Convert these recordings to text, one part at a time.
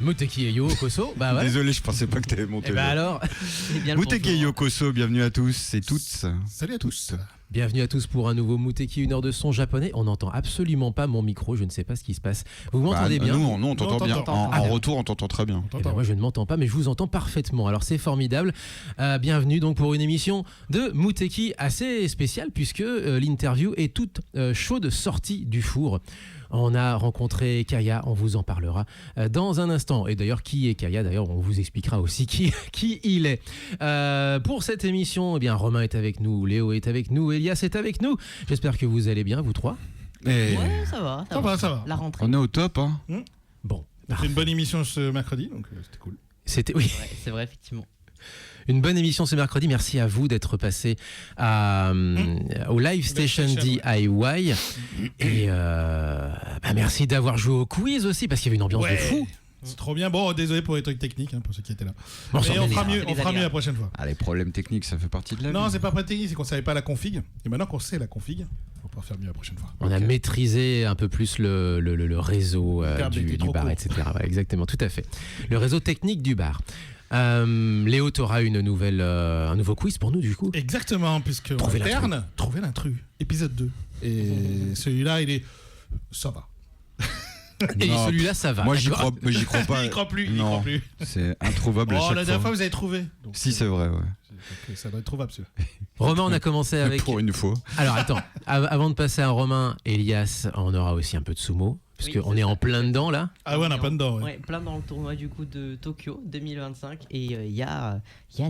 Muteki et Yokoso, bah ouais. Désolé, je pensais pas que t'avais monté. Et bah alors, Muteki et Yokoso, bienvenue à tous et toutes. Salut à tous. Bienvenue à tous pour un nouveau Muteki, une heure de son japonais. On n'entend absolument pas mon micro, je ne sais pas ce qui se passe. Vous m'entendez bien? Nous, on t'entend bien. En retour, on t'entend très bien. Eh ben, moi, je ne m'entends pas, mais je vous entends parfaitement. Alors, c'est formidable. Bienvenue donc pour une émission de Muteki assez spéciale, puisque l'interview est toute chaude sortie du four. On a rencontré Kaya, on vous en parlera dans un instant. Et d'ailleurs, qui est Kaya? D'ailleurs, on vous expliquera aussi qui il est. Pour cette émission, eh bien, Romain est avec nous, Léo est avec nous, Elias est avec nous. J'espère que vous allez bien, vous trois. Et... Ouais, ça va. La rentrée. On est au top, hein. Bon. C'est une bonne émission ce mercredi, donc c'était cool. C'était, oui. Ouais, c'est vrai, effectivement. Une bonne émission ce mercredi. Merci à vous d'être passé au Live Station DIY. Et merci d'avoir joué au quiz aussi, parce qu'il y avait une ambiance de fou. C'est trop bien. Bon, désolé pour les trucs techniques, pour ceux qui étaient là. Bon, mais on fera mieux la prochaine fois. Ah, les problèmes techniques, ça fait partie de la vie. Non, c'est pas technique, c'est qu'on savait pas la config. Et maintenant qu'on sait la config, on pourra faire mieux la prochaine fois. On a maîtrisé un peu plus le réseau du bar, etc. Ouais, exactement, tout à fait. Le réseau technique du bar. Léo, tu auras un nouveau quiz pour nous du coup. Exactement, puisque Trouver l'intrus, épisode 2. Et celui-là, ça va. Et celui-là, ça va. Moi, j'y crois pas. Il croit plus. C'est introuvable à chaque fois. La dernière fois, vous avez trouvé. Donc, si, c'est vrai, ouais. Ça doit être trouvable, celui-là. Romain, on a commencé avec... Pour une fois. Alors, attends. Avant de passer à Romain, Elias, on aura aussi un peu de sumo. Parce qu'on est en plein dedans, là. Ah ouais, on est en plein dedans, ouais. Ouais, plein dans le tournoi, du coup, de Tokyo 2025. Et il y a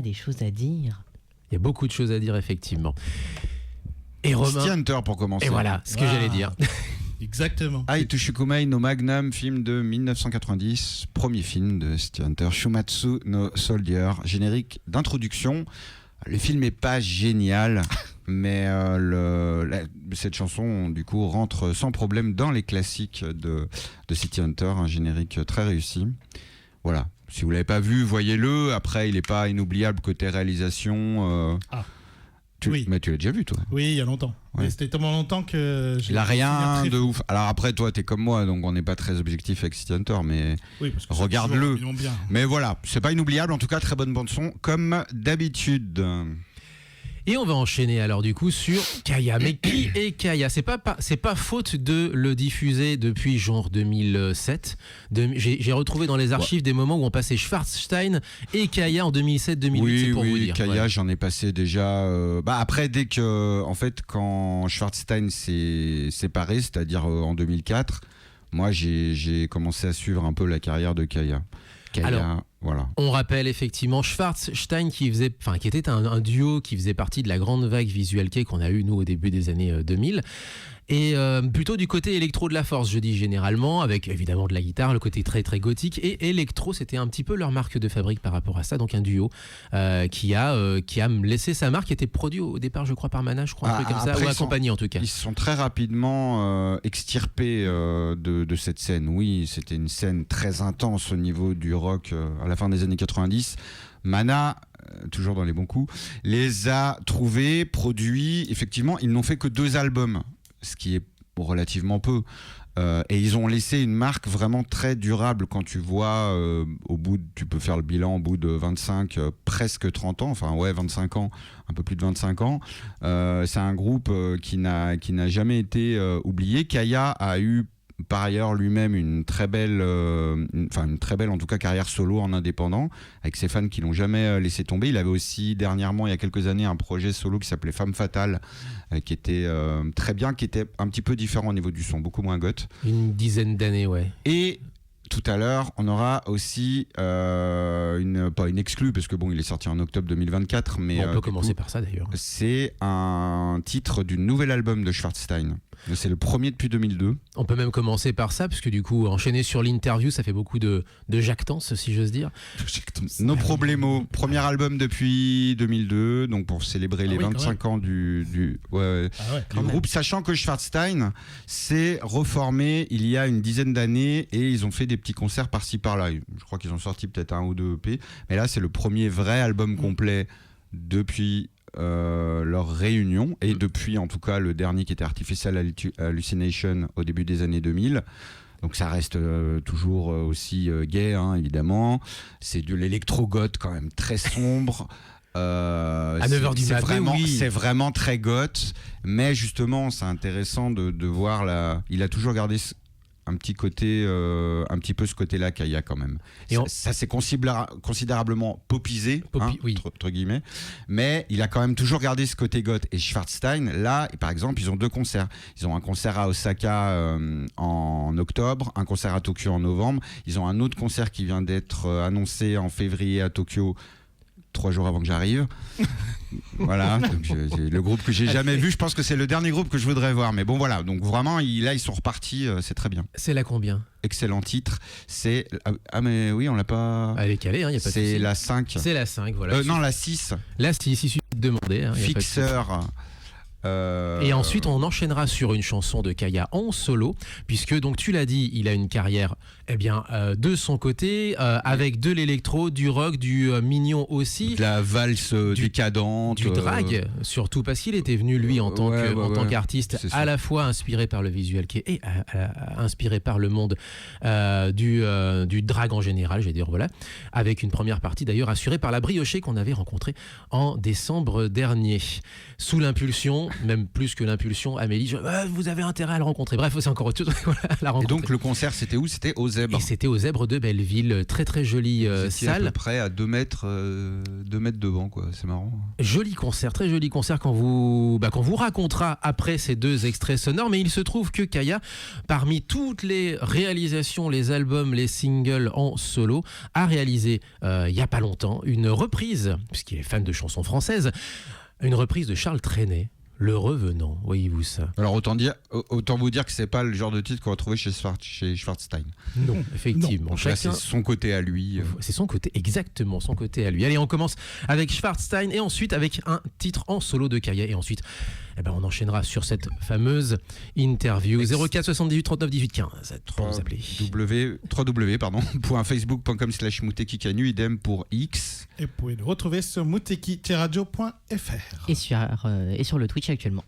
des choses à dire. Il y a beaucoup de choses à dire, effectivement. Et Romain... City Hunter, pour commencer. Et voilà, ce que j'allais dire. Exactement. Ai Tushukumai no Magnum, film de 1990, premier film de City Hunter, Shumatsu no Soldier, générique d'introduction. Le film est pas génial, mais cette chanson du coup rentre sans problème dans les classiques de City Hunter, un générique très réussi. Voilà, si vous l'avez pas vu, voyez-le. Après, il est pas inoubliable côté réalisation. Oui. Mais tu l'as déjà vu, toi? Oui, il y a longtemps. Ouais. C'était tellement longtemps que... Il a rien de ouf. Alors après, toi, t'es comme moi, donc on n'est pas très objectif avec City Hunter, mais parce que regarde-le. Mais voilà, c'est pas inoubliable. En tout cas, très bonne bande-son, comme d'habitude. Et on va enchaîner alors du coup sur Kaya. Mais qui est Kaya? C'est pas faute de le diffuser depuis genre 2007. J'ai retrouvé dans les archives des moments où on passait Schwarzstein et Kaya en 2007-2008. C'est pour vous dire. Kaya, j'en ai passé déjà. Après, quand Schwarzstein s'est séparé, c'est-à-dire en 2004, moi j'ai commencé à suivre un peu la carrière de Kaya. Alors, voilà. On rappelle effectivement Schwarzstein qui était un duo qui faisait partie de la grande vague visual kei qu'on a eu nous au début des années 2000 et plutôt du côté électro de la force, je dis généralement, avec évidemment de la guitare, le côté très très gothique, et électro, c'était un petit peu leur marque de fabrique par rapport à ça, donc un duo qui a laissé sa marque, qui était produit au départ je crois par Mana, je crois, un truc comme ça, ou accompagné en tout cas. Ils se sont très rapidement extirpés de cette scène. Oui, c'était une scène très intense au niveau du rock à la fin des années 90. Mana, toujours dans les bons coups, les a trouvés, produits. Effectivement, ils n'ont fait que 2 albums, ce qui est relativement peu. Et ils ont laissé une marque vraiment très durable. Quand tu vois, tu peux faire le bilan au bout de 25, presque 30 ans, 25 ans, un peu plus de 25 ans. C'est un groupe qui n'a jamais été oublié. Kaya a eu par ailleurs lui-même une très belle en tout cas carrière solo en indépendant, avec ses fans qui l'ont jamais laissé tomber. Il avait aussi dernièrement, il y a quelques années, un projet solo qui s'appelait Femme Fatale, qui était très bien, qui était un petit peu différent au niveau du son, beaucoup moins goth. Une dizaine d'années, ouais. Et tout à l'heure, on aura aussi pas une exclue, parce que il est sorti en octobre 2024, mais on peut commencer par ça d'ailleurs. C'est un titre du nouvel album de Schwarzstein. C'est le premier depuis 2002. On peut même commencer par ça, parce que du coup, enchaîner sur l'interview, ça fait beaucoup de jactance, si j'ose dire. No Problemo, premier album depuis 2002, donc pour célébrer les 25 ans du groupe, sachant que Schwarzstein s'est reformé il y a une dizaine d'années et ils ont fait des petits concerts par-ci par-là. Je crois qu'ils ont sorti peut-être 1 ou 2 EP, mais là c'est le premier vrai album complet depuis leur réunion, et depuis en tout cas le dernier qui était Artificial Hallucination au début des années 2000. Donc ça reste toujours aussi gay, hein, évidemment. C'est de l'électro-goth quand même très sombre. À 9h du matin, oui. C'est vraiment très goth, mais justement, c'est intéressant de voir il a toujours gardé un petit côté, un petit peu ce côté-là Kaya quand même. Et ça s'est considérablement popisé, oui. entre guillemets, mais il a quand même toujours gardé ce côté goth. Et Schwarzstein, là, par exemple, ils ont 2 concerts. Ils ont un concert à Osaka en octobre, un concert à Tokyo en novembre. Ils ont un autre concert qui vient d'être annoncé en février à Tokyo, 3 jours avant que j'arrive. Voilà, donc le groupe que j'ai jamais vu, je pense que c'est le dernier groupe que je voudrais voir. Mais bon, voilà, donc vraiment, là, ils sont repartis, c'est très bien. C'est la combien ? Excellent titre. C'est. Ah, mais oui, on l'a pas. Elle est calée, hein, y a pas de souci. C'est la 5. C'est la 5, voilà. Non, la 6. La 6, il suffit de demander. Hein, Fixeur. Et ensuite, on enchaînera sur une chanson de Kaya en solo, puisque, donc, tu l'as dit, il a une carrière de son côté, avec de l'électro, du rock, du mignon aussi. De la valse décadente. Du drag, surtout, parce qu'il était venu, lui, en tant qu'artiste, à la fois inspiré par le visual et inspiré par le monde du drag en général, je vais dire, voilà, avec une première partie, d'ailleurs, assurée par la Briochée qu'on avait rencontrée en décembre dernier. Sous l'impulsion, même plus que l'impulsion, Amélie, vous avez intérêt à le rencontrer. Bref, c'est encore autre chose. Voilà, et donc le concert, c'était où ? C'était aux Zèbres. Et c'était aux Zèbres de Belleville, très très jolie salle. À peu près à 2 mètres devant, quoi. C'est marrant. Joli concert, très joli concert qu'on vous racontera après ces 2 extraits sonores. Mais il se trouve que Kaya, parmi toutes les réalisations, les albums, les singles en solo, a réalisé il n'y a pas longtemps une reprise, puisqu'il est fan de chansons françaises, une reprise de Charles Trenet, Le Revenant. Voyez-vous ça ? Alors autant vous dire que c'est pas le genre de titre qu'on va trouver chez Schwarzstein. Non, effectivement. Non. Là, c'est son côté à lui. C'est son côté, exactement, son côté à lui. Allez, on commence avec Schwarzstein et ensuite avec un titre en solo de Kaya. Et ensuite, on enchaînera sur cette fameuse interview. 04 78 39 18 15. Pour vous appeler. www.facebook.com/Moutekikanu, idem pour X. Et vous pouvez le retrouver sur mouteki-radio.fr. Et sur le Twitch actuellement.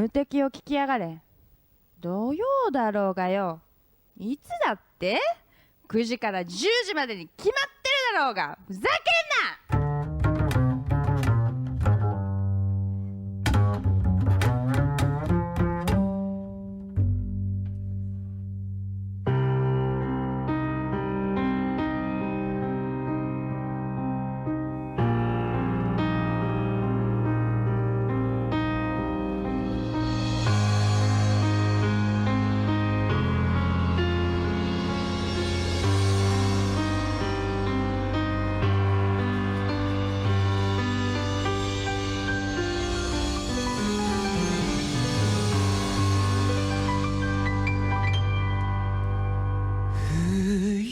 無敵を聞きやがれ。土曜だろうがよ。いつだって ?9 時から10時までに決まってるだろうが。ふざけんな。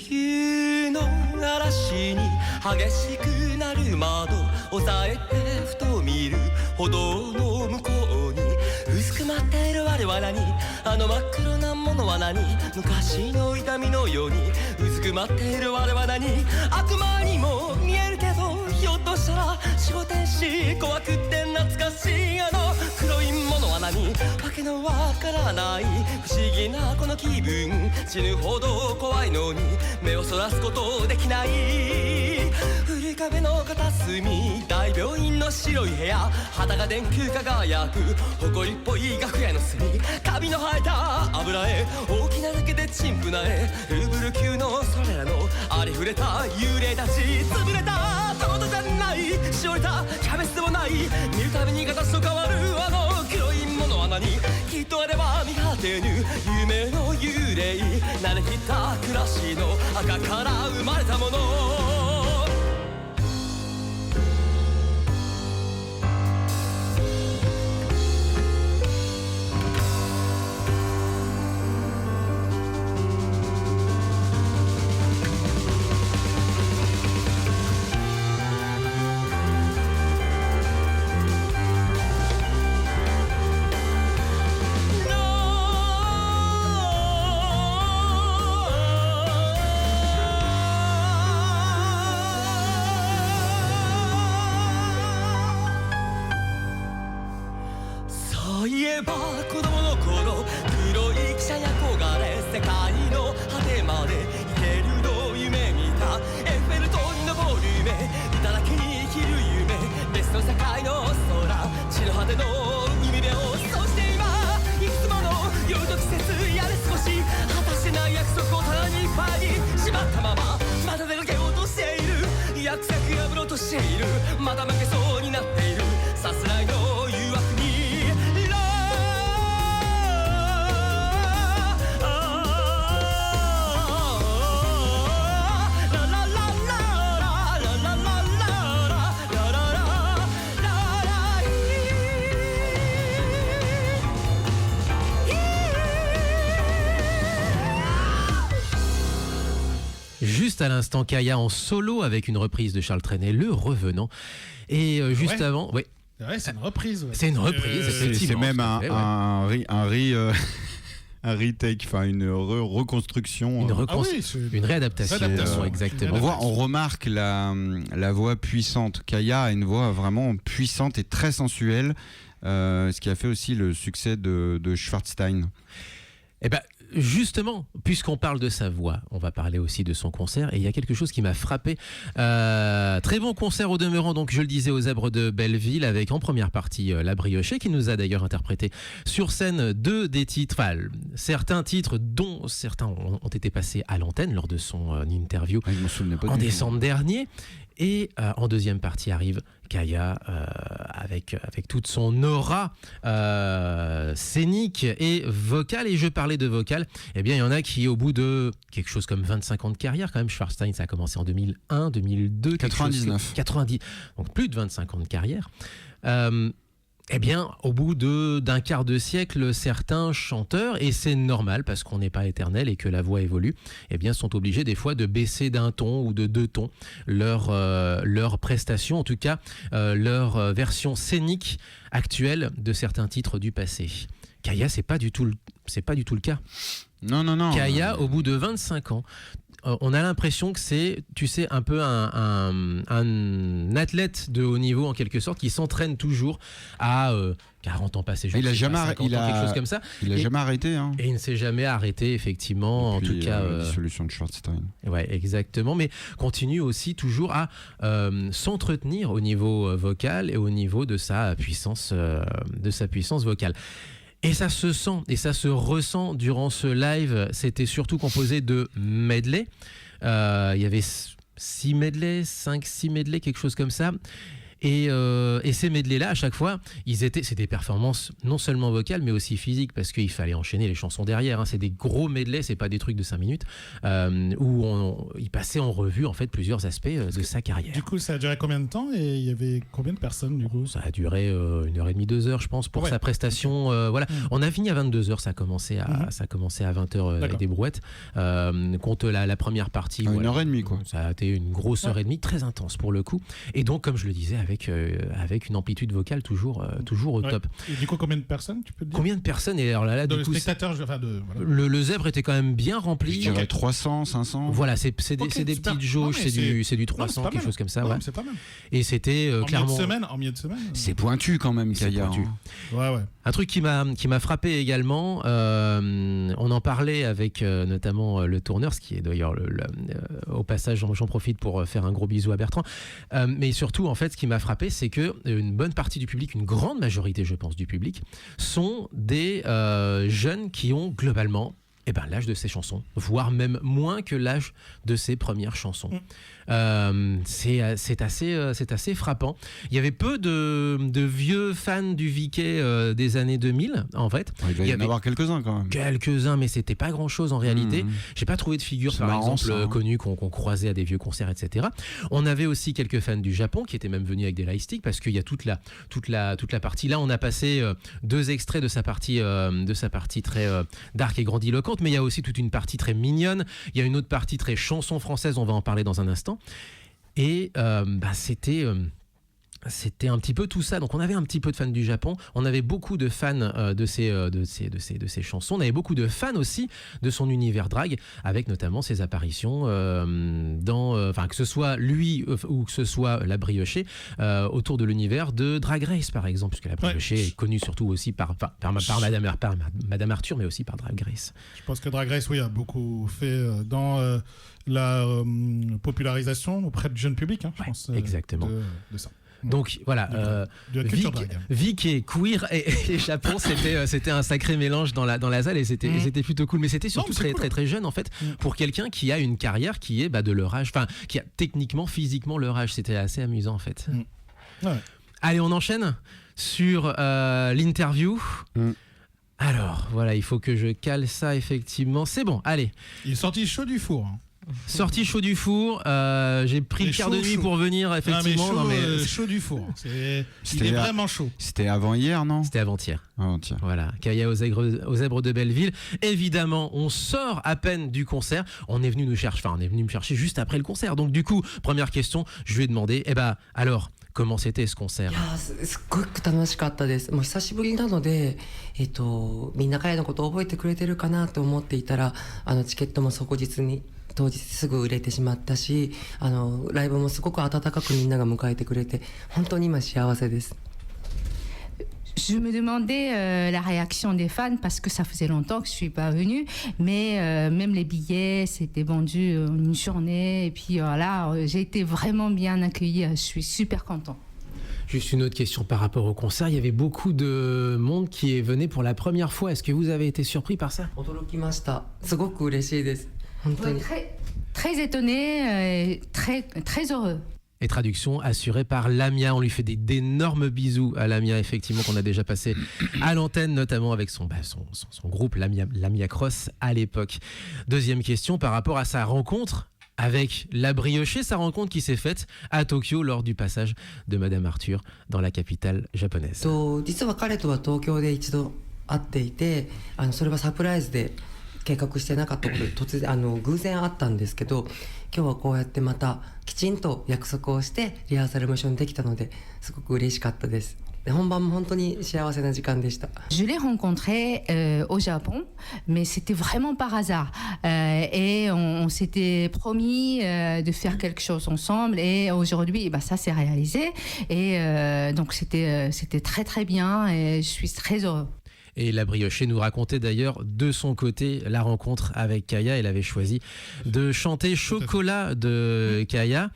冬の嵐に激しくなる窓押さえてふと見る歩道の向こうに薄く待っている我々にあの真っ黒なものは何昔の痛みのように薄く待っている我々に悪魔にも見えるけどひょっとしたら守護天使怖くって懐かしいあの黒いものは何わけのわからない不思議なこの気分死ぬほど怖いのに目をそらすことできない古い壁の片隅大病院の白い部屋肌が電球輝く埃っぽい楽屋の隅カビの生えた油絵大きなだけで陳腐な絵ルーブル級のそれらのありふれた幽霊たち潰れたトマトじゃないしおれたキャベツでもない見るたびに形と変わるあの黒いものは何きっとあれば見果てぬ夢の幽霊慣れきった暮らしの赤から生まれたものそういえば子供の頃黒い汽車に憧れ世界の果てまで行けるの夢見たエッフェル塔に登る夢歌だけに生きる夢別の世界の空地の果ての海辺をそして今いくつもの夜と季節やれ過ごし果たしてない約束を棚にいっぱいにしまったまままだ出かけようとしている約束破ろうとしているまだ負けそうになっているさすらいの誘惑にJuste à l'instant, Kaya en solo avec une reprise de Charles Trenet, Le Revenant. Et juste avant, oui. Ouais, c'est une reprise. Ouais. C'est une reprise, C'est effectivement. même tout à fait, un retake, enfin une reconstruction. Une réadaptation, Réadaptation, exactement. On remarque la voix puissante. Kaya a une voix vraiment puissante et très sensuelle, ce qui a fait aussi le succès de Schwarzstein. Eh ben, justement, puisqu'on parle de sa voix, on va parler aussi de son concert. Et il y a quelque chose qui m'a frappé. Très bon concert au demeurant, donc je le disais, aux Zèbres de Belleville, avec en première partie La Briochée, qui nous a d'ailleurs interprété sur scène des titres, enfin certains titres dont certains ont été passés à l'antenne lors de son interview Je m'en souvenais pas en du tout. décembre dernier. Et en deuxième partie arrive Kaya avec toute son aura scénique et vocale. Et je parlais de vocale, eh bien il y en a qui au bout de quelque chose comme 25 ans de carrière, quand même, Schwarzstein, ça a commencé en 2001, 2002, 99. 90, donc plus de 25 ans de carrière. Eh bien, au bout d'un quart de siècle, certains chanteurs, et c'est normal parce qu'on n'est pas éternel et que la voix évolue, eh bien, sont obligés des fois de baisser d'un ton ou de 2 tons leur prestation, en tout cas leur version scénique actuelle de certains titres du passé. Kaya, c'est pas du tout le cas. Non. Kaya, au bout de 25 ans, on a l'impression que c'est, tu sais, un peu un athlète de haut niveau en quelque sorte qui s'entraîne toujours à 40 ans passés. Il a jamais, quelque chose comme ça. Il a jamais arrêté. Hein. Et il ne s'est jamais arrêté, effectivement. Depuis, en tout cas, la dissolution de Schwarzstein. Ouais, exactement. Mais continue aussi toujours à s'entretenir au niveau vocal et au niveau de sa puissance vocale. Et ça se sent et ça se ressent durant ce live. C'était surtout composé de medley. Il y avait 6 medley, 5-6 medley, quelque chose comme ça. Et ces medleys-là, à chaque fois, c'est des performances non seulement vocales, mais aussi physiques, parce qu'il fallait enchaîner les chansons derrière. Hein. C'est des gros medleys, c'est pas des trucs de 5 minutes, où il passait en revue en fait plusieurs aspects de sa carrière. Du coup, ça a duré combien de temps et il y avait combien de personnes du coup? Ça a duré 1h30, 2 heures, je pense, pour sa prestation. Voilà. On a fini à 22h, ça a commencé à 20h des brouettes. Contre la première partie. 1h30, quoi. Ça a été une grosse heure et demie, très intense pour le coup. Et donc, comme je le disais, avec une amplitude vocale toujours au top. Et du coup, combien de personnes, tu peux te dire? Combien de personnes? Et alors là, de du coup, spectateurs, voilà. le zèbre était quand même bien rempli. Je dirais 300, 500. Voilà, c'est des petites jauges, c'est du 300, quelque chose comme ça. Ouais. C'est pas mal. Et c'était clairement... En milieu de semaine. C'est pointu quand même, Kaya. Ouais. Un truc qui m'a frappé également, on en parlait avec notamment le tourneur, ce qui est d'ailleurs au passage, j'en profite pour faire un gros bisou à Bertrand. Mais surtout, en fait, ce qui m'a frappé, c'est que une bonne partie du public, une grande majorité, je pense, du public, sont des jeunes qui ont globalement l'âge de ces chansons, voire même moins que l'âge de ses premières chansons. C'est assez frappant. Il y avait peu de vieux fans du Viquet des années 2000, en fait. Il va y en avoir quelques-uns quand même. Quelques-uns, mais c'était pas grand-chose en réalité. J'ai pas trouvé de figure, par exemple, connue qu'on croisait à des vieux concerts, etc. On avait aussi quelques fans du Japon qui étaient même venus avec des lightsticks, parce qu'il y a toute la partie. Là, on a passé 2 extraits de sa partie très dark et grandiloquente, mais il y a aussi toute une partie très mignonne. Il y a une autre partie très chanson française, on va en parler dans un instant. Et c'était un petit peu tout ça. Donc on avait un petit peu de fans du Japon, on avait beaucoup de fans de ses chansons, on avait beaucoup de fans aussi de son univers drag, avec notamment ses apparitions que ce soit lui ou que ce soit la Briochée autour de l'univers de Drag Race par exemple, puisque la Briochée est connue surtout aussi par Madame Arthur, mais aussi par Drag Race. Je pense que Drag Race a beaucoup fait dans la popularisation auprès du jeune public, je pense. Exactement. De ça. Donc voilà, Vic et queer et Japon, c'était un sacré mélange dans la salle et c'était plutôt cool. Mais c'était surtout très très jeune en fait, pour quelqu'un qui a une carrière qui est de leur âge, enfin qui a techniquement, physiquement leur âge. C'était assez amusant en fait. Ouais. Allez, on enchaîne sur l'interview. Alors voilà, il faut que je cale ça effectivement. C'est bon, allez. Il est sorti chaud du four. Sorti chaud du four, j'ai pris le quart de nuit pour venir effectivement. Chaud du four, il est vraiment chaud. C'était avant-hier, non? C'était avant-hier. Voilà, Kaya aux zèbres de Belleville. Évidemment, on sort à peine du concert. On est venu me chercher juste après le concert. Donc du coup, première question, je lui ai demandé, alors, comment c'était ce concert? すっごく楽しかったです。もう久しぶりなので、みんな彼のことを覚えてくれてるかなと思っていたら、チケットも当日すぐ売れてしまったし、ライブもすごく温かくみんなが迎えてくれて、本当に今幸せです。Je me demandais la réaction des fans parce que ça faisait longtemps que je suis pas venue, mais même les billets s'étaient vendus en une journée et puis voilà, j'ai été vraiment bien accueillie, je suis super content. Juste une autre question par rapport au concert, il y avait beaucoup de monde qui est venu pour la première fois. Est-ce que vous avez été surpris par ça? 驚きました。すごく嬉しいです。本当に。Très étonné, très heureux. Et traduction assurée par Lamia. On lui fait d'énormes bisous à Lamia, effectivement, qu'on a déjà passé à l'antenne, notamment avec son groupe Lamia Cross à l'époque. Deuxième question par rapport à sa rencontre avec la Briochée, sa rencontre qui s'est faite à Tokyo lors du passage de Madame Arthur dans la capitale japonaise. 実は彼とは東京で一度会っていて、それはサプライズで計画してなかったことで突然偶然あったんですけど、今日はこうやってまたきちんと約束をしてリハーサルも一緒にできたのですごく嬉しかったです。本番も本当に幸せな時間でした。 Je l'ai rencontré au Japon, mais c'était vraiment par hasard. Et on s'était promis de faire quelque chose ensemble. Et aujourd'hui, bah, ça s'est réalisé. Et donc c'était très très bien. Et je suis très heureux. Et la Briochée nous racontait d'ailleurs de son côté la rencontre avec Kaya. Elle avait choisi de chanter Chocolat de Kaya.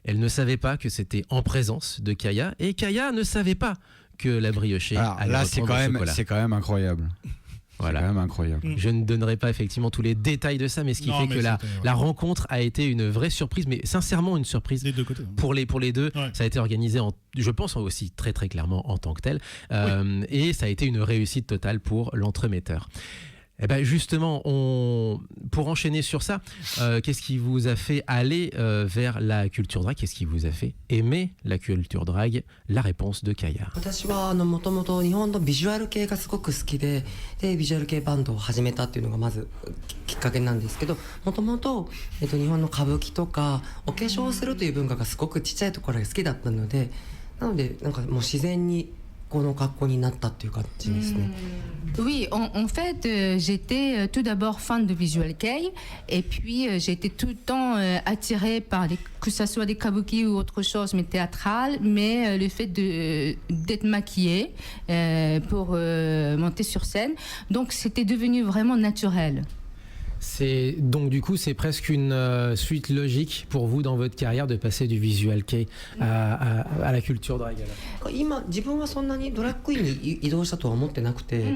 Elle ne savait pas que c'était en présence de Kaya. Et Kaya ne savait pas que la Briochée allait là, reprendre c'est quand même incroyable. Voilà. C'est quand même incroyable. Je ne donnerai pas effectivement tous les détails de ça, mais ce qui fait que la rencontre a été une vraie surprise, mais sincèrement une surprise des deux côtés. Pour les deux. Ouais. Ça a été organisé, je pense aussi très très clairement en tant que tel, et ça a été une réussite totale pour l'entremetteur. Eh ben justement, pour enchaîner sur ça, qu'est-ce qui vous a fait aller vers la culture drag? Qu'est-ce qui vous a fait aimer la culture drag? La réponse de Kaya. 私はもともと日本のビジュアル系がすごく好きで、ビジュアル系バンドを始めたっていうのがまずきっかけなんですけど、もともと日本の歌舞伎とかお化粧をするという文化がすごくちっちゃいところが好きだったので、なのでなんかもう自然にこの格好になったっていう感じですね。 Oui, en fait, j'étais tout d'abord fan de Visual Kei, et puis j'étais tout le temps attirée par que ça soit des kabuki ou autre chose, mais théâtral, mais le fait d'être maquillée pour monter sur scène, donc c'était devenu vraiment naturel. Donc du coup, c'est presque une suite logique pour vous dans votre carrière de passer du visual kei à la culture drag. 今自分はそんなにドラッグクイーンに移動したとは思ってなくて、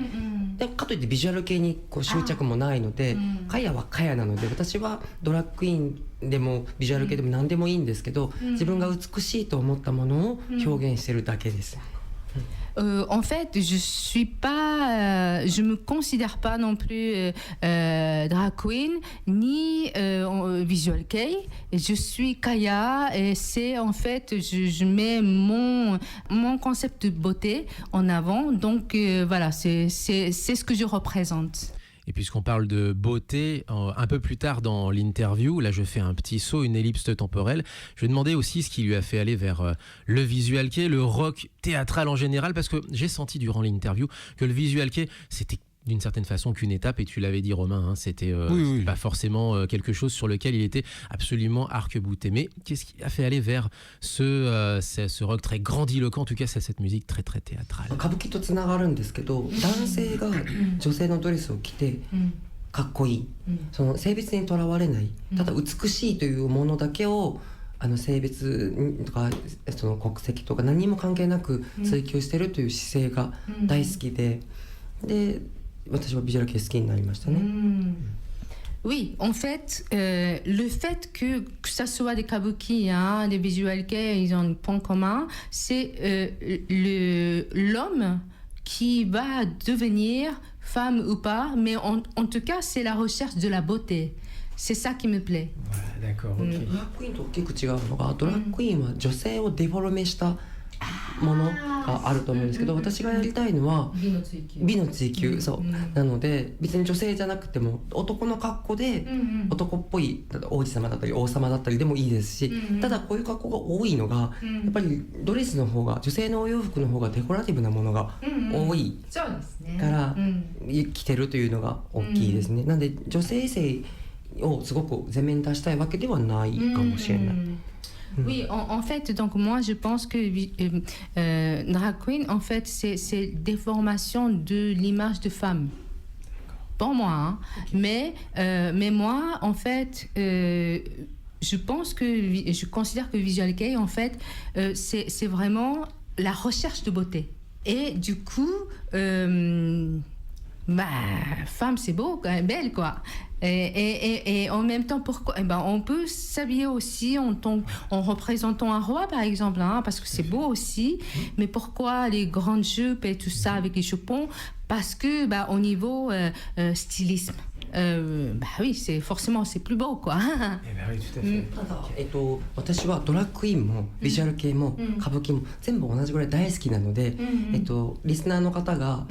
でかといってビジュアル系にこう執着もないので、カヤはカヤなので、私はドラッグクイーンでもビジュアル系でも何でもいいんですけど、自分が美しいと思ったものを表現してるだけです。 En fait, je me considère pas non plus drag queen ni visual kei. Je suis Kaya et c'est en fait je mets mon concept de beauté en avant. Donc voilà, c'est ce que je représente. Et puisqu'on parle de beauté, un peu plus tard dans l'interview, là je fais un petit saut, une ellipse temporelle, je vais demander aussi ce qui lui a fait aller vers le visual kei, le rock théâtral en général, parce que j'ai senti durant l'interview que le visual kei, c'était d'une certaine façon qu'une étape, et tu l'avais dit Romain, hein, c'était pas forcément quelque chose sur lequel il était absolument arc-bouté. Mais qu'est-ce qui a fait aller vers ce rock très grandiloquent, en tout cas c'est cette musique très très théâtrale? 歌舞伎とつながるんですけど、男性が女性のドレスを着てかっこいい、その性別にとらわれない、ただ美しいというものだけを性別とかその国籍とか何も関係なく追求してるという姿勢が大好きで、で私はビジュアル系好きになりましたね。Oui, en fait, le fait que ça soit des kabuki, hein, des visual kei, ils ont un point commun, c'est l'homme qui va devenir femme ou pas, mais en tout cas, c'est la recherche de la beauté. C'est ça qui me plaît. Voilà, d'accord, ok. ドラッグクイーンと大きく違うのが、ドラッグクイーンは女性をデフォルメしたものがあると思うんですけど、私がやりたいのは美の追求、そうなので、別に女性じゃなくても男の格好で男っぽい王子様だったり王様だったりでもいいですし、ただこういう格好が多いのがやっぱりドレスの方が、女性のお洋服の方がデコラティブなものが多いから着てるというのが大きいですね。なので女性性をすごく前面に出したいわけではないかもしれない。Oui, en fait, donc moi je pense que drag queen, en fait, c'est déformation de l'image de femme. Pour moi, hein. Okay. Mais moi, en fait, je considère que visual kei, en fait, c'est vraiment la recherche de beauté. Et du coup, femme, c'est beau, belle, quoi. Et en même temps, pourquoi on peut s'habiller aussi en représentant un roi, par exemple, hein, parce que c'est beau aussi. Mais pourquoi les grandes jupes et tout ça avec les chupons? Parce que au niveau stylisme, oui, forcément c'est plus beau, quoi. Oui, tout à fait. 私はドラッグクイーンもビジュアル系も歌舞伎も全部同じぐらい大好きなので、リスナーの方が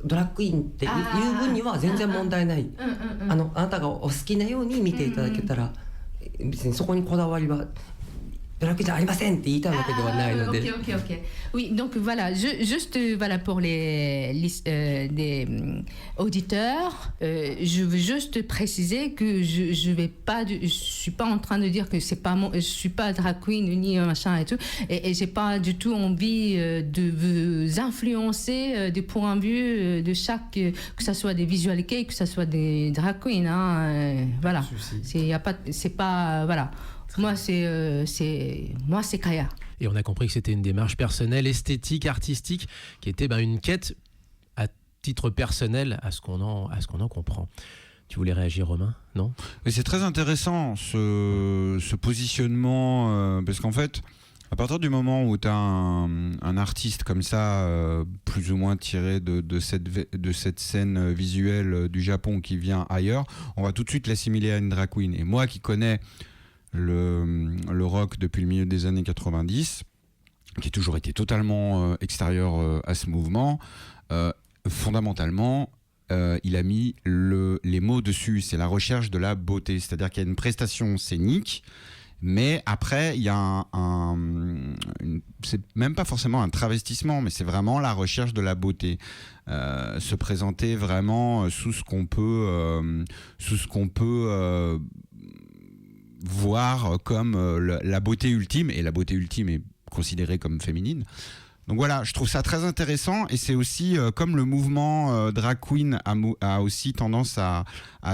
ドラッグクイーンっていう分には全然問題ない。あなたがお好きなように見ていただけたら、別にそこにこだわりはドラクエじゃありませんって言いたいわけではないので。Ok. Oui, donc voilà, juste voilà pour des auditeurs, je veux juste préciser que je suis pas en train de dire que c'est pas je suis pas drag queen ni machin et tout, et j'ai pas du tout envie de vous influencer du point de vue de chaque, que ça soit des visual kei, que ça soit des drag queens, hein, voilà. C'est pas voilà. Moi, c'est Kaya. Et on a compris que c'était une démarche personnelle, esthétique, artistique, qui était une quête à titre personnel à ce qu'on en comprend. Tu voulais réagir, Romain? Non? Mais c'est très intéressant ce positionnement, parce qu'en fait, à partir du moment où tu as un artiste comme ça, plus ou moins tiré de cette scène visuelle du Japon qui vient ailleurs, on va tout de suite l'assimiler à une drag queen. Et moi qui connais le rock depuis le milieu des années 90, qui a toujours été totalement extérieur à ce mouvement, fondamentalement, il a mis les mots dessus, c'est la recherche de la beauté, c'est-à-dire qu'il y a une prestation scénique, mais après il y a c'est même pas forcément un travestissement, mais c'est vraiment la recherche de la beauté, se présenter vraiment sous ce qu'on peut voir comme la beauté ultime, et la beauté ultime est considérée comme féminine. Donc voilà, je trouve ça très intéressant, et c'est aussi comme le mouvement drag queen a aussi tendance à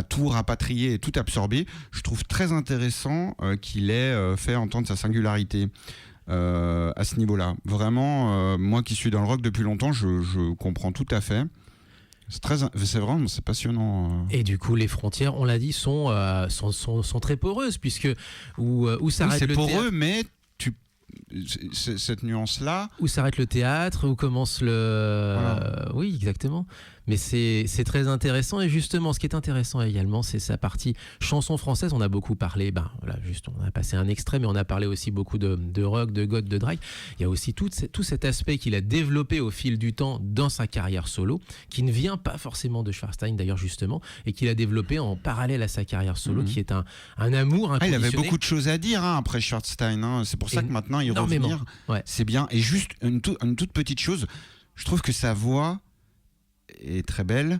tout rapatrier et tout absorber, je trouve très intéressant qu'il ait fait entendre sa singularité à ce niveau-là. Vraiment, moi qui suis dans le rock depuis longtemps, je comprends tout à fait. C'est passionnant. Et du coup, les frontières, on l'a dit, sont très poreuses, puisque où s'arrête le théâtre. C'est poreux, mais cette nuance-là. Où s'arrête le théâtre, où commence le... Voilà. Oui, exactement. Mais c'est très intéressant, et justement, ce qui est intéressant également, c'est sa partie chanson française. On a beaucoup parlé, voilà, juste, on a passé un extrait, mais on a parlé aussi beaucoup de rock, de goth, de drag. Il y a aussi tout cet aspect qu'il a développé au fil du temps dans sa carrière solo, qui ne vient pas forcément de Schwarzstein d'ailleurs, justement, et qu'il a développé en parallèle à sa carrière solo, qui est un amour inconditionnel. Il avait beaucoup de choses à dire après Schwarzstein, c'est pour ça que maintenant il revenir, c'est bien. Et juste une toute petite chose, je trouve que sa voix est très belle,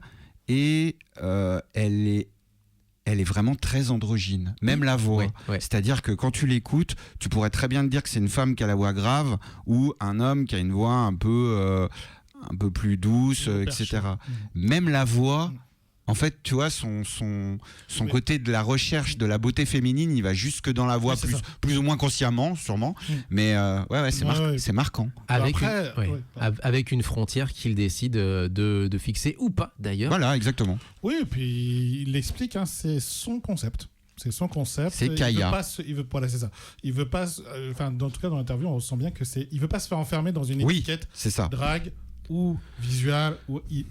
et elle est vraiment très androgyne, même la voix. C'est-à-dire que quand tu l'écoutes, tu pourrais très bien te dire que c'est une femme qui a la voix grave, ou un homme qui a une voix un peu plus douce, etc. Même la voix, en fait, tu vois, son côté de la recherche de la beauté féminine, il va jusque dans la voix, plus ou moins consciemment, sûrement. Mais c'est marquant. Avec une frontière qu'il décide de fixer ou pas, d'ailleurs. Voilà, exactement. Oui, et puis il l'explique, c'est son concept. C'est son concept. C'est Kaya. Voilà, c'est ça. Il veut pas. En tout cas, dans l'interview, on ressent bien que il veut pas se faire enfermer dans une étiquette drague ou visual.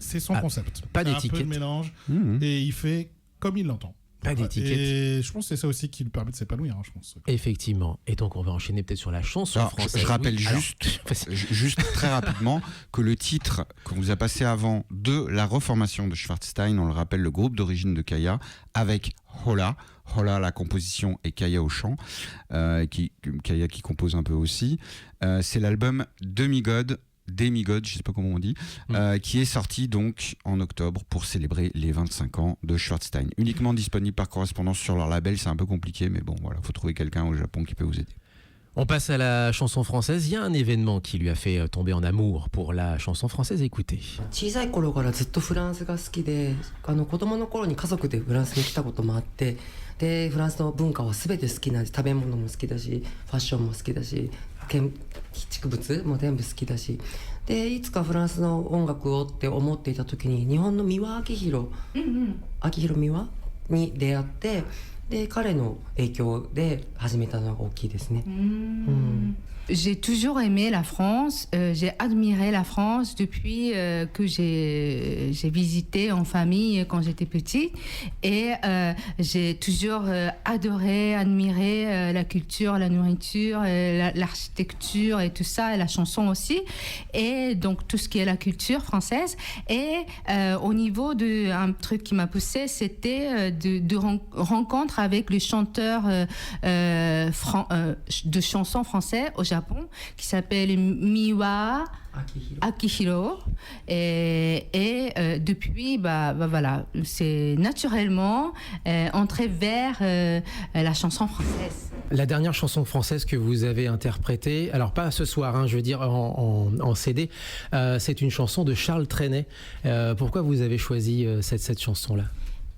C'est son concept. Pas d'étiquette. Un peu de mélange, et il fait comme il l'entend. Pas d'étiquette. Et je pense que c'est ça aussi qui lui permet de s'épanouir, je pense. Effectivement. Et donc, on va enchaîner peut-être sur la chanson française. Je rappelle juste très rapidement que le titre qu'on vous a passé avant de la reformation de Schwarzstein, on le rappelle, le groupe d'origine de Kaya, avec Hola, la composition, et Kaya au chant, Kaya qui compose un peu aussi. C'est l'album Demigod, je sais pas comment on dit, qui est sorti donc en octobre pour célébrer les 25 ans de Schwarzstein. Uniquement disponible par correspondance sur leur label, c'est un peu compliqué, mais bon, voilà, faut trouver quelqu'un au Japon qui peut vous aider. On passe à la chanson française. Il y a un événement qui lui a fait tomber en amour pour la chanson française. Écoutez. 小さい頃からずっとフランスが好きで、子供の頃に家族でフランスに来たこともあって、でフランスの文化は全て好きなんで、食べ物も好きだし、ファッションも好きだし、建築物も全部好きだし、でいつかフランスの音楽をって思っていた時に日本の三輪明宏、明宏三輪に出会って。で彼の影響で始めたのが大きいですね。J'ai toujours aimé la France, j'ai admiré la France depuis que j'ai visité en famille quand j'étais petite et j'ai toujours adoré, admiré la culture, la nourriture, l'architecture et tout ça, et la chanson aussi, et donc tout ce qui est la culture française. Et au niveau d'un truc qui m'a poussée, c'était de rencontre avec les chanteurs de chansons français au Japon, qui s'appelle Miwa Akihiro. Et depuis, voilà, c'est naturellement entré vers la chanson française. La dernière chanson française que vous avez interprétée, alors pas ce soir, hein, je veux dire en CD, c'est une chanson de Charles Trenet. Pourquoi vous avez choisi cette chanson-là?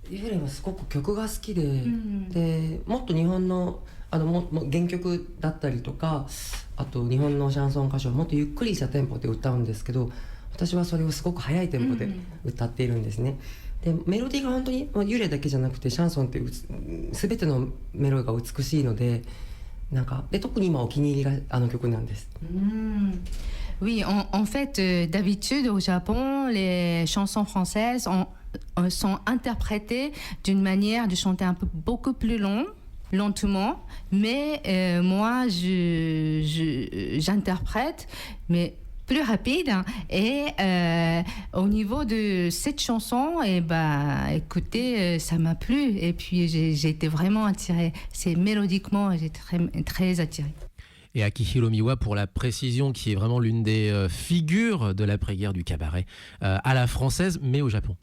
ユーレンはすごく曲が好きで、でもっと日本の原曲だったりとか、あと日本のシャンソン歌手はもっとゆっくりしたテンポで歌うんですけど、私はそれをすごく速いテンポで歌っているんですね。でメロディーが本当にユーレだけじゃなくてシャンソンって全てのメロディーが美しいので、なんかで特に今お気に入りがあの曲なんです。Oui, en fait, d'habitude au Japon, les chansons françaises sont interprétées d'une manière de chanter un peu beaucoup plus lentement, mais moi j'interprète mais plus rapide, et au niveau de cette chanson, écoutez, ça m'a plu, et puis j'ai été vraiment attirée. C'est mélodiquement, j'étais très attirée. Et Akihiro Miwa, pour la précision, qui est vraiment l'une des figures de l'après-guerre du cabaret, à la française, mais au Japon.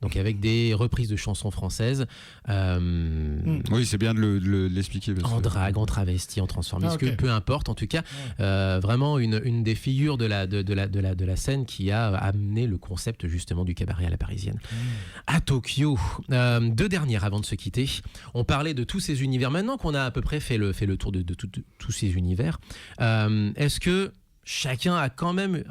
Donc avec des reprises de chansons françaises. Oui, c'est bien de l'expliquer. En drague, en travesti, en transformisme, peu importe. En tout cas, vraiment une des figures de la scène qui a amené le concept justement du cabaret à la parisienne. À Tokyo, deux dernières avant de se quitter. On parlait de tous ces univers. Maintenant qu'on a à peu près fait le tour de tous ces univers, est-ce que chacun a quand même...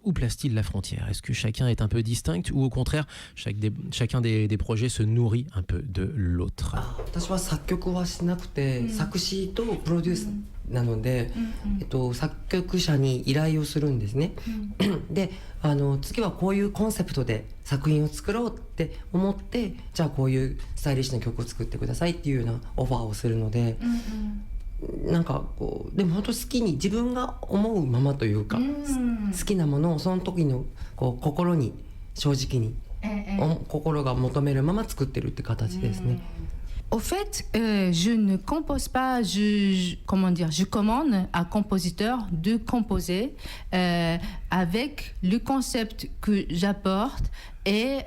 Où place-t-il la frontière? Est-ce que chacun est un peu distinct, ou au contraire, chacun des projets se nourrit un peu de l'autre? 私は作曲はしなくて、作詞とプロデュースなので、作曲者に依頼をするんですね。で、次はこういうコンセプトで作品を作ろうって思って、じゃあこういうスタイリッシュな曲を作ってくださいっていうようなオファーをするので、なんかこうでも本当好きに自分が思うままというか、好きなものをその時のこう心に正直に、心が求めるまま作ってるって形ですね。Au fait, je ne compose pas, je commande à compositeur de composer avec le concept que j'apporte, et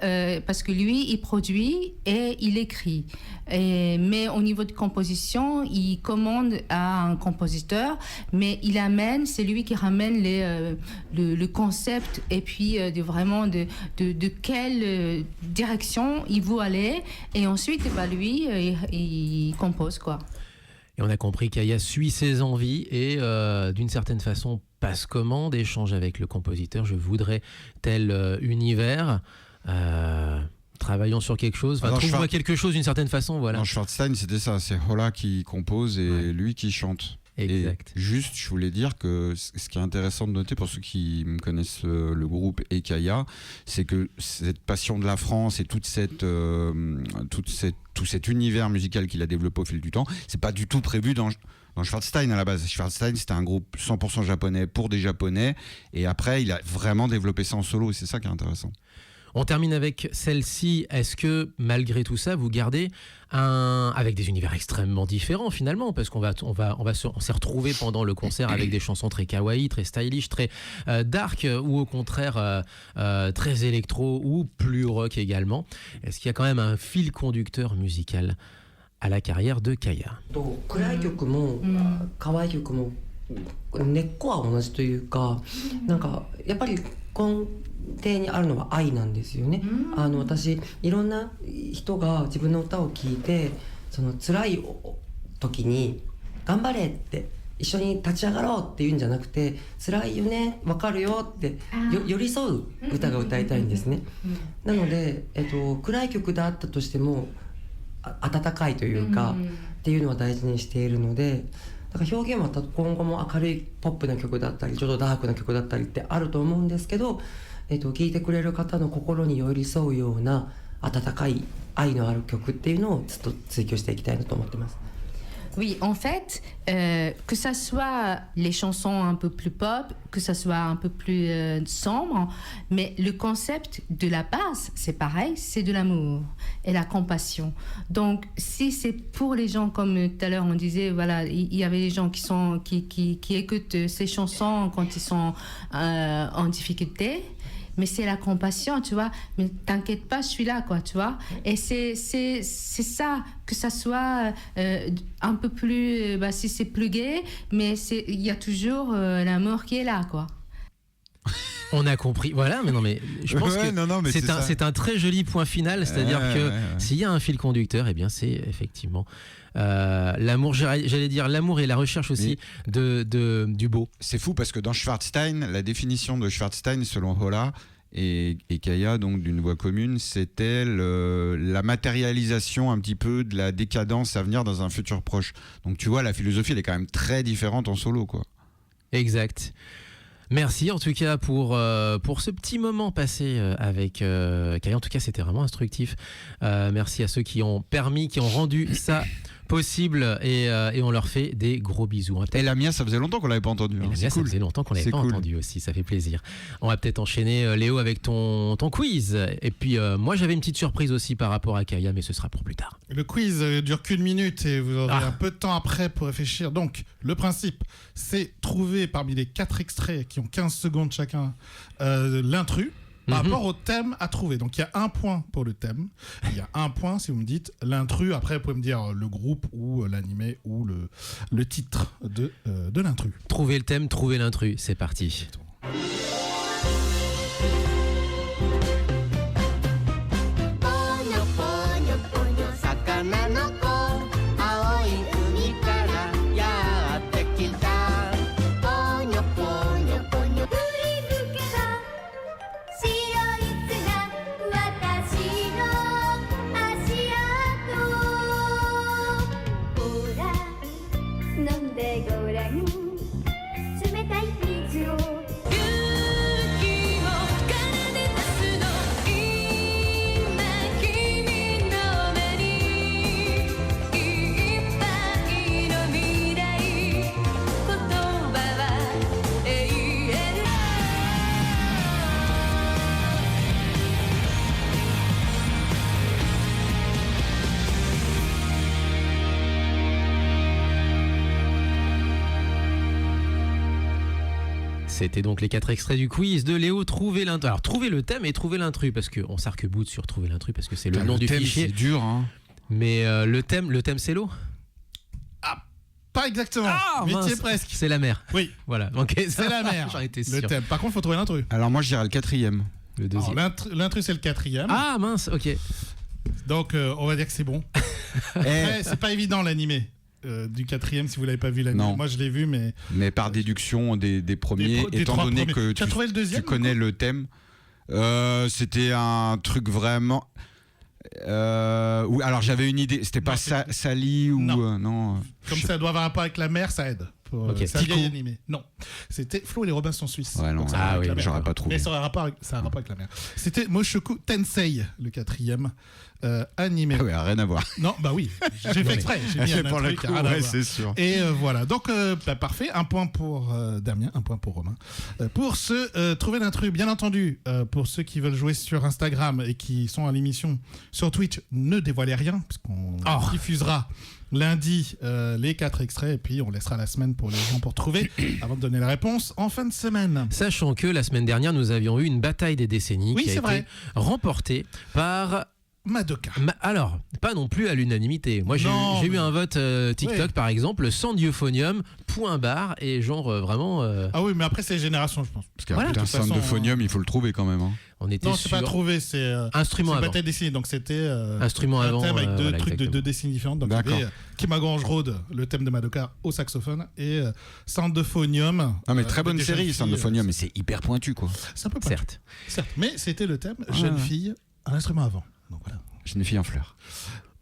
parce que lui, il produit et il écrit. Mais au niveau de composition, il commande à un compositeur, mais il amène, c'est lui qui ramène le concept, et puis vraiment de quelle direction il veut aller, et ensuite lui, il compose, quoi. Et on a compris qu'Aya suit ses envies et d'une certaine façon passe commande, échange avec le compositeur. Je voudrais tel univers. Travaillons sur quelque chose, trouve-moi quelque chose d'une certaine façon, voilà. Dans Schwarzstein, c'était ça, c'est Hola qui compose et lui qui chante. Exact. Et juste, je voulais dire que ce qui est intéressant de noter pour ceux qui me connaissent le groupe et Kaya, c'est que cette passion de la France et tout cet univers musical qu'il a développé au fil du temps, c'est pas du tout prévu dans Schwarzstein à la base. Schwarzstein, c'était un groupe 100% japonais pour des japonais, et après il a vraiment développé ça en solo, et c'est ça qui est intéressant. On termine avec celle-ci. Est-ce que malgré tout ça, vous gardez avec des univers extrêmement différents finalement, parce qu'on s'est retrouvé pendant le concert avec des chansons très kawaii, très stylish, très dark, ou au contraire très électro ou plus rock également. Est-ce qu'il y a quand même un fil conducteur musical à la carrière de Kaya? 暗い曲も可愛い曲も根っこは同じというか、なんかやっぱり根底にあるのは愛なんですよね。私いろんな人が自分の歌を聴いて、その辛い時に頑張れって一緒に立ち上がろうって言うんじゃなくて、辛いよね、分かるよって寄り添う歌が歌いたいんですね。なので、暗い曲であったとしても温かいというか、っていうのは大事にしているので、だから表現は今後も明るいポップな曲だったりちょっとダークな曲だったりってあると思うんですけど、聴いてくれる方の心に寄り添うような温かい愛のある曲っていうのをずっと追求していきたいなと思ってます。Oui, en fait, que ça soit les chansons un peu plus pop, que ça soit un peu plus sombre, mais le concept de la base, c'est pareil, c'est de l'amour et la compassion. Donc, si c'est pour les gens, comme tout à l'heure on disait, voilà, il y avait des gens qui écoutent ces chansons quand ils sont en difficulté. Mais c'est la compassion, tu vois. Mais t'inquiète pas, je suis là, quoi, tu vois. Et c'est ça, que ça soit un peu plus, si c'est plus gai, mais il y a toujours l'amour qui est là, quoi. On a compris, voilà, mais non, mais je pense que c'est un très joli point final, c'est-à-dire que s'il y a un fil conducteur, eh bien c'est effectivement l'amour, j'allais dire l'amour et la recherche aussi du beau. C'est fou parce que dans Schwarzstein, la définition de Schwarzstein selon Holla et Kaya, donc d'une voix commune, c'était la matérialisation un petit peu de la décadence à venir dans un futur proche. Donc tu vois, la philosophie elle est quand même très différente en solo, quoi. Exact. Merci en tout cas pour ce petit moment passé avec Kaya. En tout cas, c'était vraiment instructif. Merci à ceux qui ont rendu ça possible et on leur fait des gros bisous. Et la mienne, ça faisait longtemps qu'on l'avait pas entendu. Hein. Ça faisait longtemps qu'on l'avait pas entendu aussi, ça fait plaisir. On va peut-être enchaîner, Léo, avec ton quiz. Et puis moi, j'avais une petite surprise aussi par rapport à Kaya, mais ce sera pour plus tard. Le quiz dure qu'une minute et vous aurez un peu de temps après pour réfléchir. Donc, le principe, c'est trouver parmi les 4 extraits qui ont 15 secondes chacun l'intrus par rapport au thème à trouver. Donc il y a 1 point pour le thème, il y a 1 point si vous me dites l'intrus. Après vous pouvez me dire le groupe ou l'animé ou le titre de l'intrus. Trouvez le thème, trouvez l'intrus, c'est parti. C'était donc les 4 extraits du quiz de Léo. Trouvez l'intrus. Alors, trouvez le thème et trouvez l'intrus, parce qu'on s'arc-boute sur trouver l'intrus, parce que c'est le nom du fichier. C'est dur, hein. Mais le thème c'est l'eau. Ah, pas exactement. Mais tu es presque. C'est la mer. Oui. Voilà. Okay, c'est la mer. J'en étais sûr. Le thème. Par contre, il faut trouver l'intrus. Alors, moi, je dirais le 4e. Le 2e. L'intrus, c'est le 4e. Ah, mince, ok. Donc, on va dire que c'est bon. Après, c'est pas évident l'animé. Du 4e, si vous l'avez pas vu l'anime. Moi je l'ai vu, mais par déduction des premiers, étant donné que tu connais le thème, c'était un truc vraiment. Alors j'avais une idée, c'était pas Sally ou non. Comme ça doit avoir un rapport avec la mer, ça aide. C'est un vieil animé. Non, c'était Flo et les Robinson Suisses. Ouais, non, j'aurais pas trouvé. Mais ça a un rapport avec la mer. C'était Moshoku Tensei, le 4e animé. Ah ouais, rien à voir. Non, bah oui, j'ai fait exprès. J'ai mis un truc, c'est sûr. Et voilà, donc parfait. 1 point pour Damien, 1 point pour Romain. Pour trouver l'intrus, bien entendu, pour ceux qui veulent jouer sur Instagram et qui sont à l'émission sur Twitch, ne dévoilez rien, parce qu'on diffusera lundi les 4 extraits et puis on laissera la semaine pour les gens pour trouver avant de donner la réponse en fin de semaine. Sachant que la semaine dernière nous avions eu une bataille des décennies qui a été remportée par Madoka. Alors, pas non plus à l'unanimité. Moi, j'ai eu un vote TikTok, par exemple, sans Euphonium, point barre, et genre vraiment... Ah oui, mais après, c'est les générations, je pense. Parce qu'un sound d'Euphonium, il faut le trouver quand même. Hein. On était c'est pas trouvé, c'est instrument avant. Bataille des décennies, donc c'était instrument avant, un thème avec 2 trucs exactement. de 2 décennies différentes. Donc il y avait Kimagange Road, le thème de Madoka au saxophone, et Sound Euphonium. Non mais très bonne série, Sound Euphonium, mais c'est hyper pointu, quoi. C'est un peu pointu. Certes. Mais c'était le thème jeune fille, un instrument avant. Donc voilà. Jeune fille en fleurs.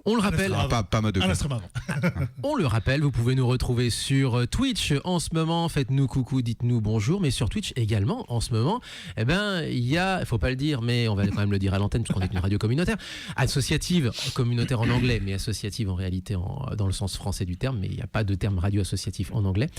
On le rappelle, Pas mode de Un instrument avant. on le rappelle, vous pouvez nous retrouver sur Twitch en ce moment. Faites-nous coucou, dites-nous bonjour. Mais sur Twitch également, en ce moment, il y a, il faut pas le dire, mais on va quand même le dire à l'antenne, puisqu'on est une radio communautaire, associative, communautaire en anglais, mais associative en réalité dans le sens français du terme, mais il n'y a pas de terme radio associatif en anglais.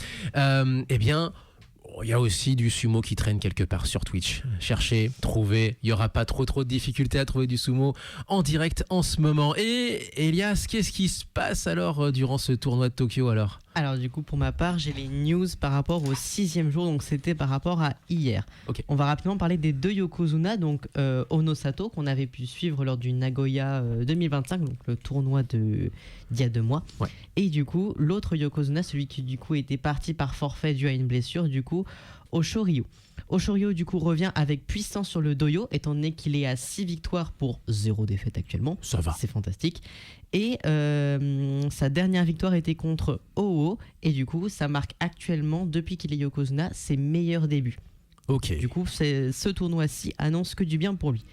Il y a aussi du sumo qui traîne quelque part sur Twitch. Cherchez, trouvez, il n'y aura pas trop de difficultés à trouver du sumo en direct en ce moment. Et Elias, qu'est-ce qui se passe alors durant ce tournoi de Tokyo alors ? Alors du coup, pour ma part, j'ai les news par rapport au 6e jour, donc c'était par rapport à hier. Okay. On va rapidement parler des 2 Yokozuna, donc Onosato, qu'on avait pu suivre lors du Nagoya 2025, donc le tournoi d'il y a 2 mois. Ouais. Et du coup, l'autre Yokozuna, celui qui du coup était parti par forfait dû à une blessure, du coup, Osho-Ryu. Osho-Ryu du coup revient avec puissance sur le doyo, étant donné qu'il est à 6 victoires pour 0 défaite actuellement. Ça va. C'est fantastique. Et sa dernière victoire était contre OO, et du coup ça marque actuellement, depuis qu'il est Yokozuna, ses meilleurs débuts. Ok. Du coup ce tournoi-ci annonce que du bien pour lui.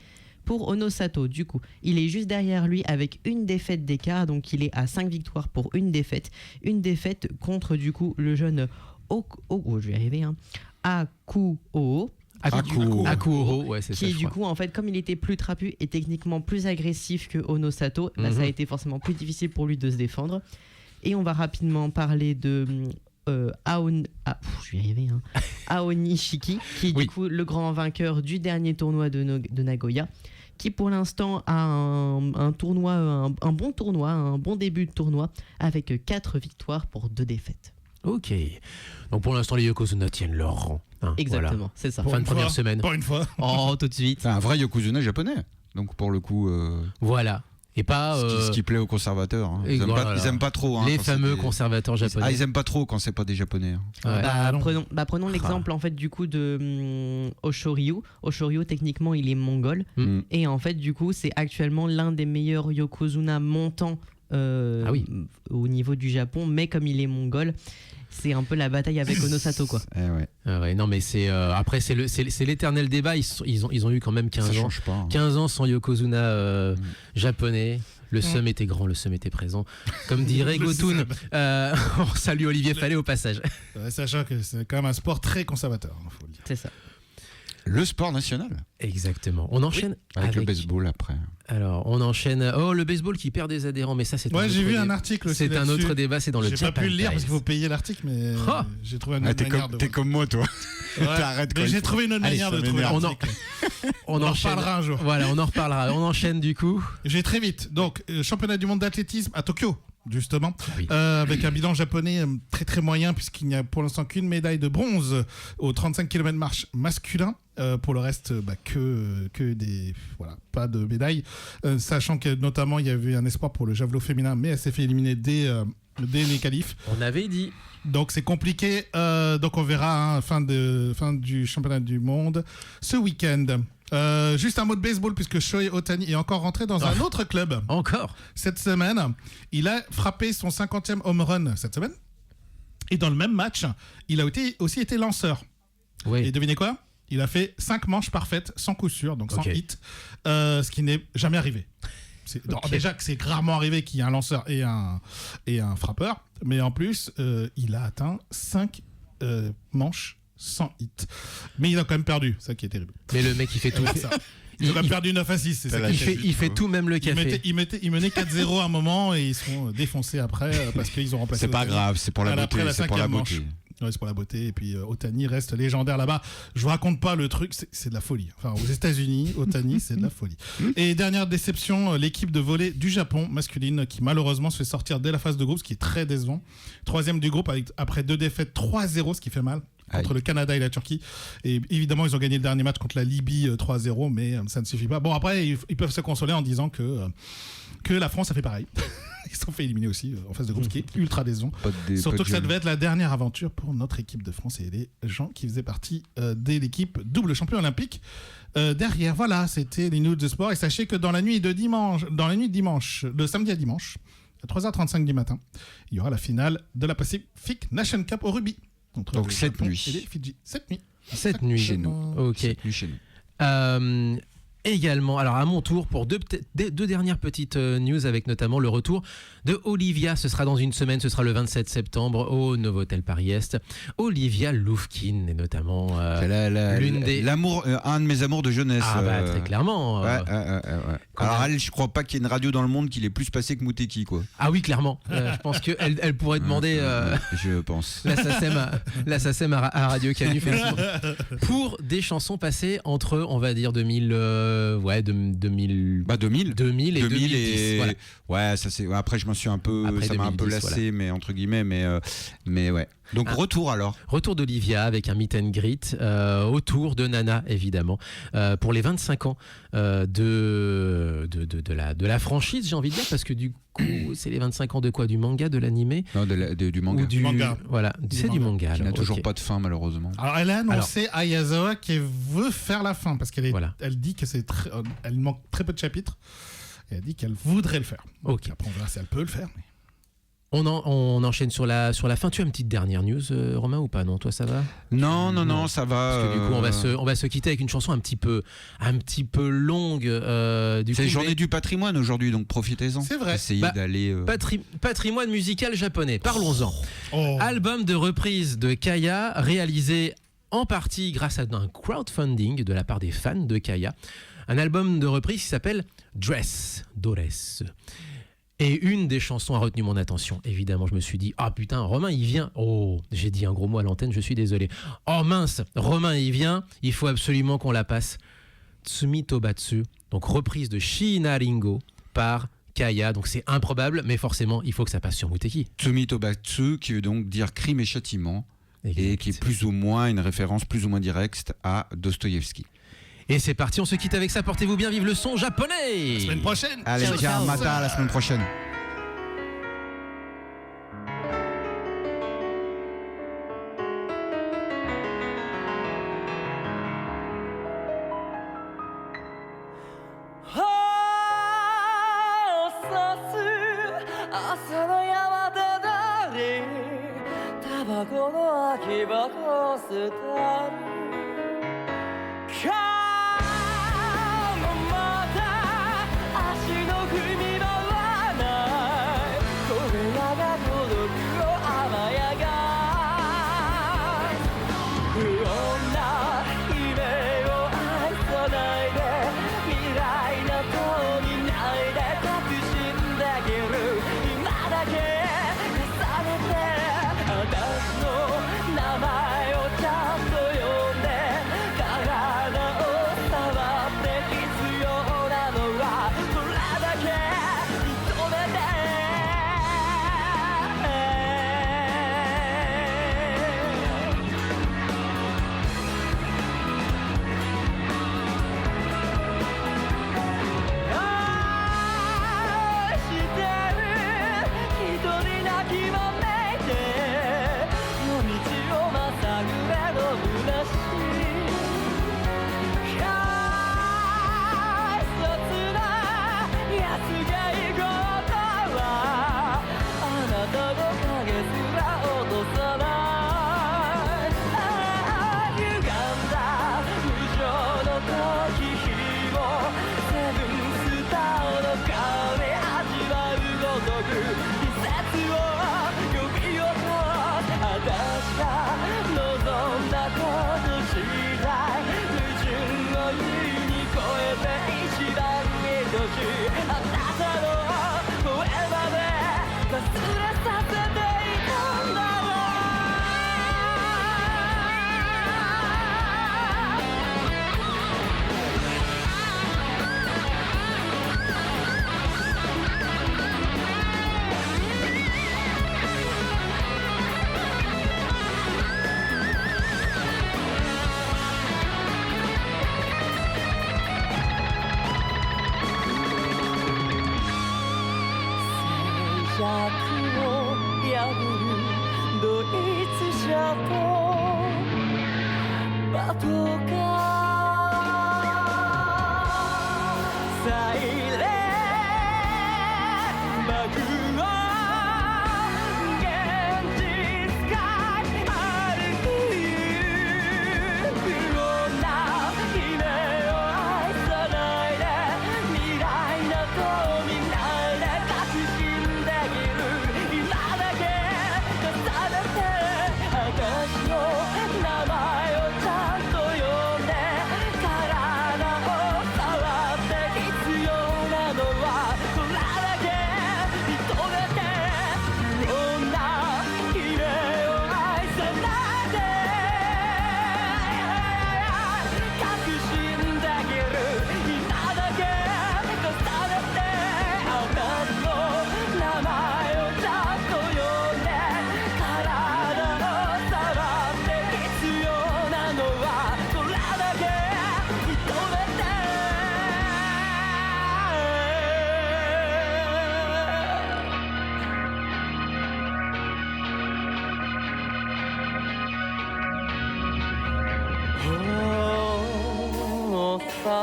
Pour Onosato, du coup, il est juste derrière lui avec une défaite d'écart, donc il est à 5 victoires pour une défaite. Une défaite contre du coup le jeune je vais y arriver, Akuoho. Akuoho, ouais, c'est ça. Qui est du coup, en fait, comme il était plus trapu et techniquement plus agressif que Onosato, ça a été forcément plus difficile pour lui de se défendre. Et on va rapidement parler de je vais y arriver, Aonishiki, qui est du coup le grand vainqueur du dernier tournoi de Nagoya, qui pour l'instant a un bon tournoi, un bon début de tournoi, avec 4 victoires pour 2 défaites. Ok. Donc pour l'instant, les Yokozuna tiennent leur rang. Exactement, voilà. c'est ça. Fin de première semaine. Pas une fois. Oh, tout de suite. C'est un vrai Yokozuna japonais. Donc pour le coup. Voilà. Et pas. Ce qui plaît aux conservateurs. Hein. Ils aiment pas trop. Hein, les fameux conservateurs japonais. Ils aiment pas trop quand c'est pas des japonais. Hein. Ouais. Prenons l'exemple en fait du coup de Osho-Ryu. Osho-Ryu techniquement il est mongol et en fait du coup c'est actuellement l'un des meilleurs Yokozuna montants au niveau du Japon, mais comme il est mongol, c'est un peu la bataille avec Onosato quoi. Ouais, non mais c'est après c'est l'éternel débat. Ils ont eu quand même 15 ans. Pas, hein. 15 ans sans Yokozuna japonais. Le seum était grand, le seum était présent. Comme dirait Gotun, on salue Olivier Fallet au passage. Sachant que c'est quand même un sport très conservateur, faut le dire. C'est ça. Le sport national. Exactement. On enchaîne avec le baseball après. Alors, on enchaîne. Oh, le baseball qui perd des adhérents, mais ça, c'est. Ouais, j'ai vu un article aussi. C'est un autre débat, c'est dans le chat. J'ai pas pu le lire parce qu'il faut payer l'article, mais j'ai trouvé une autre manière de. T'es comme moi, toi. T'arrêtes quoi. J'ai trouvé une autre manière de trouver l'article. On en reparlera un jour. Voilà, on en reparlera. On enchaîne du coup. Je vais très vite. Donc, championnat du monde d'athlétisme à Tokyo. Justement, avec un bilan japonais très très moyen, puisqu'il n'y a pour l'instant qu'une médaille de bronze au 35 km marche masculin. Pour le reste, que des pas de médailles, sachant que notamment il y avait un espoir pour le javelot féminin, mais elle s'est fait éliminer dès les qualifs. On avait dit. Donc c'est compliqué. Donc on verra fin du championnat du monde ce week-end. Juste un mot de baseball, puisque Shohei Ohtani est encore rentré dans un autre club. Encore cette semaine. Il a frappé son 50e home run cette semaine. Et dans le même match, il a aussi été lanceur. Oui. Et devinez quoi ? Il a fait 5 manches parfaites, sans coup sûr, donc sans hit, ce qui n'est jamais arrivé. Déjà que c'est rarement arrivé qu'il y ait un lanceur et un frappeur, mais en plus, il a atteint 5 manches sans hit. Mais il a quand même perdu, ça qui est terrible. Mais le mec, il fait tout. Ils ont quand même perdu 9-6. C'est ça il fait tout, même le café. Ils menaient 4-0 à un moment et ils sont défoncés après parce qu'ils ont remplacé. C'est pas grave, c'est pour la beauté. C'est pour la beauté. Ouais, c'est pour la beauté. Et puis Ohtani reste légendaire là-bas. Je vous raconte pas le truc, c'est de la folie. Enfin, aux États-Unis, Ohtani, c'est de la folie. Et dernière déception, l'équipe de volley du Japon masculine qui malheureusement se fait sortir dès la phase de groupe, ce qui est très décevant. 3e du groupe après 2 défaites 3-0, ce qui fait mal. Entre le Canada et la Turquie. Et évidemment, ils ont gagné le dernier match contre la Libye 3-0, mais ça ne suffit pas. Bon, après, ils peuvent se consoler en disant que la France a fait pareil. Ils se sont fait éliminer aussi en phase de groupe, ce qui est ultra décevant. Surtout que ça devait être la dernière aventure pour notre équipe de France et les gens qui faisaient partie de l'équipe double champion olympique. Derrière, voilà, c'était les news de sport. Et sachez que dans la nuit de dimanche, de samedi à dimanche, à 3h35 du matin, il y aura la finale de la Pacific Nation Cup au rugby. Donc cette nuit. Cette nuit. Cette nuit chez nous. Ok. Cette nuit chez nous. également. Alors à mon tour pour deux dernières petites news avec notamment le retour de Olivia. Ce sera dans une semaine, ce sera le 27 septembre au Novotel Paris-Est. Olivia Loufkine est notamment l'une des... un de mes amours de jeunesse. Ah bah très clairement. Ouais. Alors elle, je crois pas qu'il y ait une radio dans le monde qui l'ait plus passé que Mouteki, quoi. Ah oui, clairement. Je pense qu'elle pourrait demander je pense la SACEM à Radio Canu pour des chansons passées entre, on va dire, 2000 et 2010. Voilà. Ouais, ça c'est. Après, je m'en suis un peu, après ça 2010, m'a un peu lassé, mais entre guillemets, mais ouais. Donc retour alors. Retour d'Olivia avec un meet and greet autour de Nana évidemment pour les 25 ans de la franchise, j'ai envie de dire, parce que du coup c'est les 25 ans de quoi, du manga, de l'animé? Non, du manga. Du manga. Voilà, c'est du manga. Qui n'a toujours okay. pas de fin malheureusement. Alors elle a annoncé à Ayazawa qu'elle veut faire la fin parce qu'elle elle dit que elle manque très peu de chapitres. Et elle dit qu'elle voudrait le faire. Ok. Après on verra si elle peut le faire. Mais... On enchaîne sur la fin. Tu as une petite dernière news, Romain, ou pas? Non, toi ça va? Non, ça va. Parce que du coup, on va se quitter avec une chanson un petit peu longue. C'est journée du patrimoine aujourd'hui, donc profitez-en. C'est vrai. Essayez d'aller. Patrimoine musical japonais. Parlons-en. Oh. Album de reprise de Kaya, réalisé en partie grâce à un crowdfunding de la part des fans de Kaya. Un album de reprise qui s'appelle Dress. Et une des chansons a retenu mon attention. Évidemment, je me suis dit, ah putain, Romain, il vient. Oh, j'ai dit un gros mot à l'antenne, je suis désolé. Oh mince, Romain, il vient. Il faut absolument qu'on la passe. Tsumi Tobatsu, donc reprise de Shiina Ringo par Kaya. Donc c'est improbable, mais forcément, il faut que ça passe sur Mouteki. Tsumi Tobatsu, qui veut donc dire crime et châtiment, et qui est plus ou moins une référence plus ou moins directe à Dostoïevski. Et c'est parti, on se quitte avec ça. Portez-vous bien, vive le son japonais. La semaine prochaine. Allez, ciao, Mata, la semaine prochaine.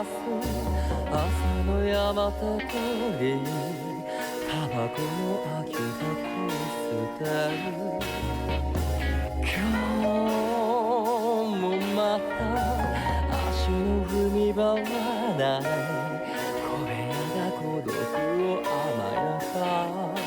ます朝の山手通りタバコの秋が恋捨てる今日もまた足の踏み場はない小部屋が孤独を甘やか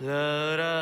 ララ